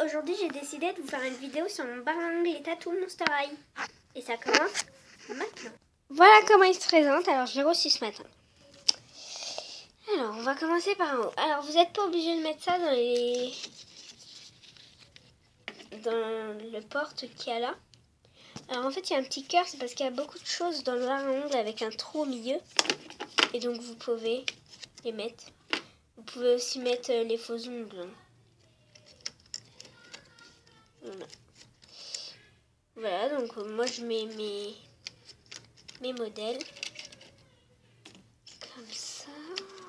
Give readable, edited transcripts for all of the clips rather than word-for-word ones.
aujourd'hui j'ai décidé de vous faire une vidéo sur mon baringue et tatou Monster High. Et ça commence maintenant. Voilà comment il se présente, alors je l'ai reçu ce matin. Alors on va commencer par en haut. Alors vous n'êtes pas obligé de mettre ça dans le porte qu'il y a là. Alors en fait il y a un petit cœur, c'est parce qu'il y a beaucoup de choses dans le baringue avec un trou au milieu. Et donc vous pouvez les mettre. Vous pouvez aussi mettre les faux ongles. Voilà, donc moi je mets mes modèles comme ça,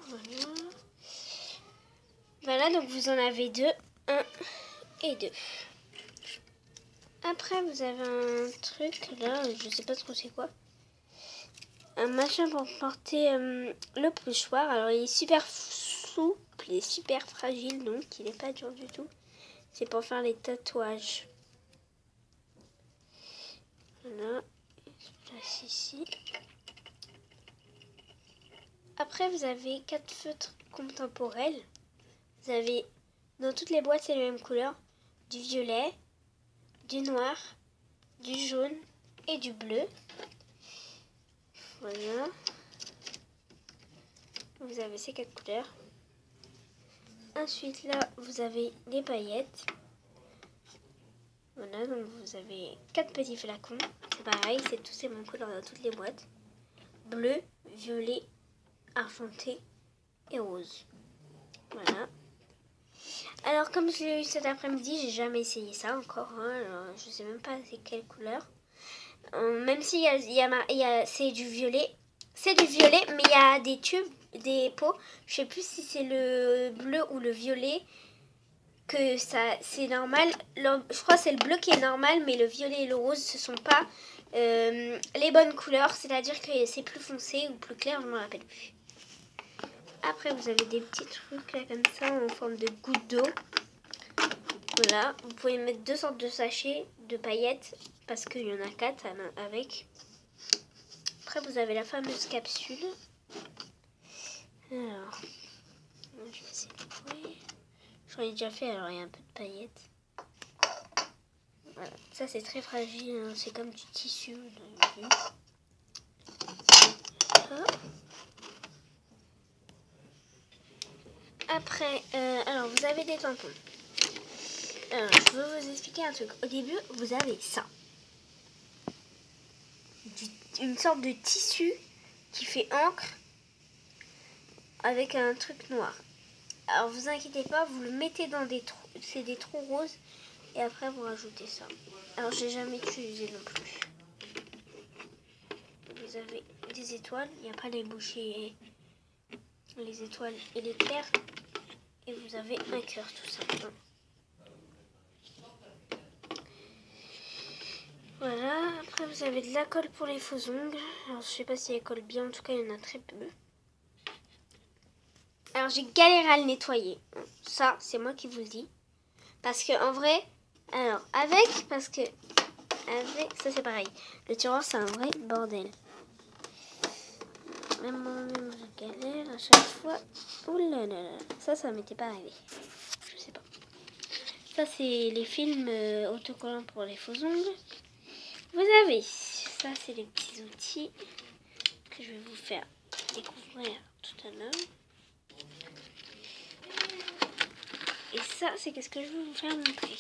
voilà. Voilà, donc vous en avez deux, 1 et 2. Après vous avez un truc là, je sais pas trop c'est quoi. Un machin pour porter le pochoir. Alors il est super souple, il est super fragile, donc il n'est pas dur du tout. C'est pour faire les tatouages. Voilà, il se place ici. Après, vous avez 4 feutres contemporains. Vous avez, dans toutes les boîtes, c'est la même couleur. Du violet, du noir, du jaune et du bleu. Voilà. Vous avez ces 4 couleurs. Ensuite, là, vous avez des paillettes. Voilà, donc vous avez 4 petits flacons. C'est pareil, c'est tous ces mêmes couleurs dans toutes les boîtes. Bleu, violet, argenté et rose. Voilà. Alors comme je l'ai eu cet après-midi, j'ai jamais essayé ça encore. Alors, je sais même pas c'est quelle couleur. Même si c'est du violet. C'est du violet, mais il y a des tubes, des pots. Je sais plus si c'est le bleu ou le violet. Que ça, c'est normal. Je crois que c'est le bleu qui est normal, mais le violet et le rose, ce sont pas les bonnes couleurs. C'est-à-dire que c'est plus foncé ou plus clair, je ne me rappelle plus. Après, vous avez des petits trucs là comme ça en forme de goutte d'eau. Voilà, vous pouvez mettre 2 sortes de sachets de paillettes parce qu'il y en a 4 avec. Après, vous avez la fameuse capsule. Alors, je vais essayer de trouver. J'en ai déjà fait, alors il y a un peu de paillettes. Voilà, ça c'est très fragile, hein. C'est comme du tissu. Après, alors vous avez des tampons. Alors, je veux vous expliquer un truc. Au début, vous avez ça. Une sorte de tissu qui fait encre avec un truc noir. Alors, vous inquiétez pas, vous le mettez dans des trous. C'est des trous roses. Et après, vous rajoutez ça. Alors, j'ai jamais utilisé non plus. Vous avez des étoiles. Il n'y a pas les bouchées, les étoiles et les clairs. Et vous avez un cœur, tout simplement. Voilà, après vous avez de la colle pour les faux ongles. Alors je sais pas si elle colle bien, en tout cas il y en a très peu. Alors j'ai galéré à le nettoyer. Ça, c'est moi qui vous le dis. Parce que en vrai, alors parce que ça c'est pareil. Le tiroir c'est un vrai bordel. Même moi-même je galère à chaque fois. Ouh là là là, ça m'était pas arrivé. Je sais pas. Ça c'est les films autocollants pour les faux ongles. Vous avez, ça c'est les petits outils que je vais vous faire découvrir tout à l'heure. Et ça c'est ce que je vais vous faire montrer.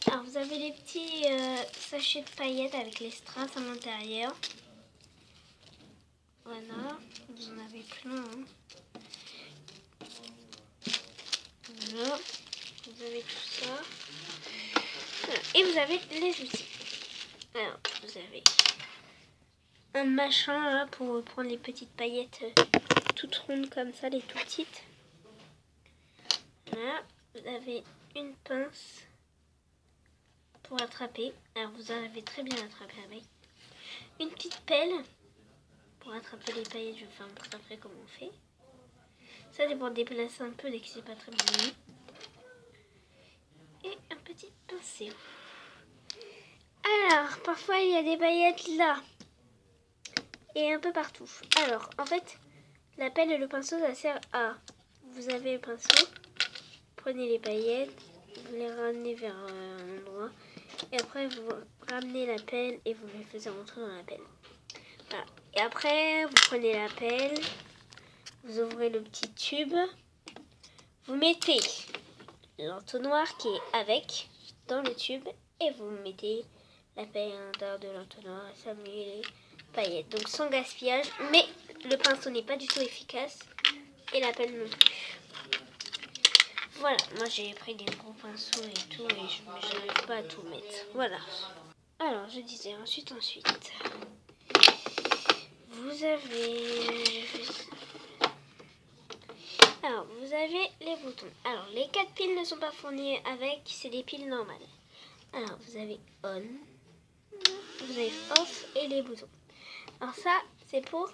Alors vous avez les petits sachets de paillettes avec les strass à l'intérieur. Voilà, vous en avez plein. Hein. Voilà, vous avez tout ça. Voilà. Et vous avez les outils. Alors, vous avez un machin là pour prendre les petites paillettes toutes rondes comme ça, les tout petites. Voilà, vous avez une pince pour attraper. Alors, vous avez très bien attrapé avec. Une petite pelle pour attraper les paillettes. Je vais vous faire montrer après comment on fait. Ça, c'est pour déplacer un peu dès que c'est pas très bien mis. Et un petit pinceau. Alors, parfois il y a des paillettes là et un peu partout. Alors, en fait, La pelle et le pinceau, ça sert à... Vous avez le pinceau, prenez les paillettes, vous les ramenez vers un endroit. Et après, vous ramenez la pelle et vous les faites rentrer dans la pelle. Voilà. Et après, vous prenez la pelle, vous ouvrez le petit tube, vous mettez l'entonnoir qui est avec dans le tube et vous mettez la pelle à l'intérieur de l'entonnoir et ça met les paillettes. Donc sans gaspillage, mais le pinceau n'est pas du tout efficace et la pelle non plus. Voilà, moi j'ai pris des gros pinceaux et tout et je n'arrive pas à tout mettre. Voilà. Alors je disais ensuite. Vous avez les boutons. Alors les 4 piles ne sont pas fournies avec, c'est des piles normales. Alors vous avez on, vous avez off et les boutons. Alors ça c'est pour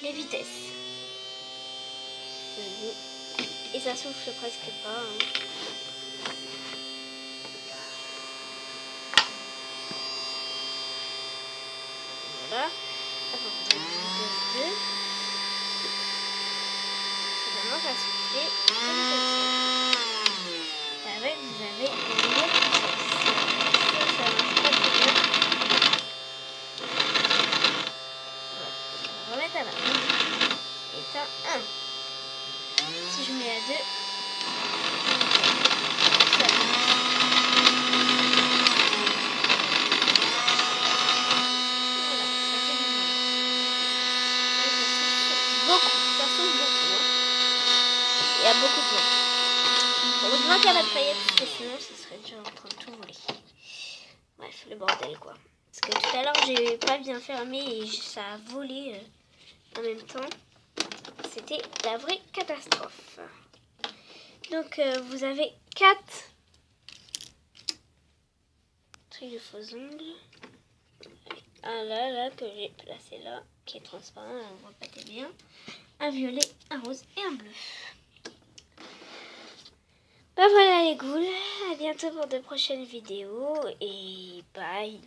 les vitesses. Et ça souffle presque pas. Voilà. Après vous avez vitesse 2. Finalement ça souffle. Et avec vous avez une autre vitesse. Ça marche pas très bien. Voilà. On va remettre à la 1. Éteint 1. Si je mets à 2, ça souffle beaucoup. Hein. Il y a beaucoup de vent. Heureusement qu'il n'y a pas de paillettes, parce que sinon ce serait déjà en train de tout voler. Bref, le bordel quoi. Parce que tout à l'heure j'ai pas bien fermé et ça a volé en même temps. C'était la vraie catastrophe. Donc vous avez 4 trucs de faux ongles. Un là que j'ai placé là, qui est transparent, on voit pas très bien. Un violet, un rose et un bleu. Bah voilà les ghouls, à bientôt pour de prochaines vidéos et bye.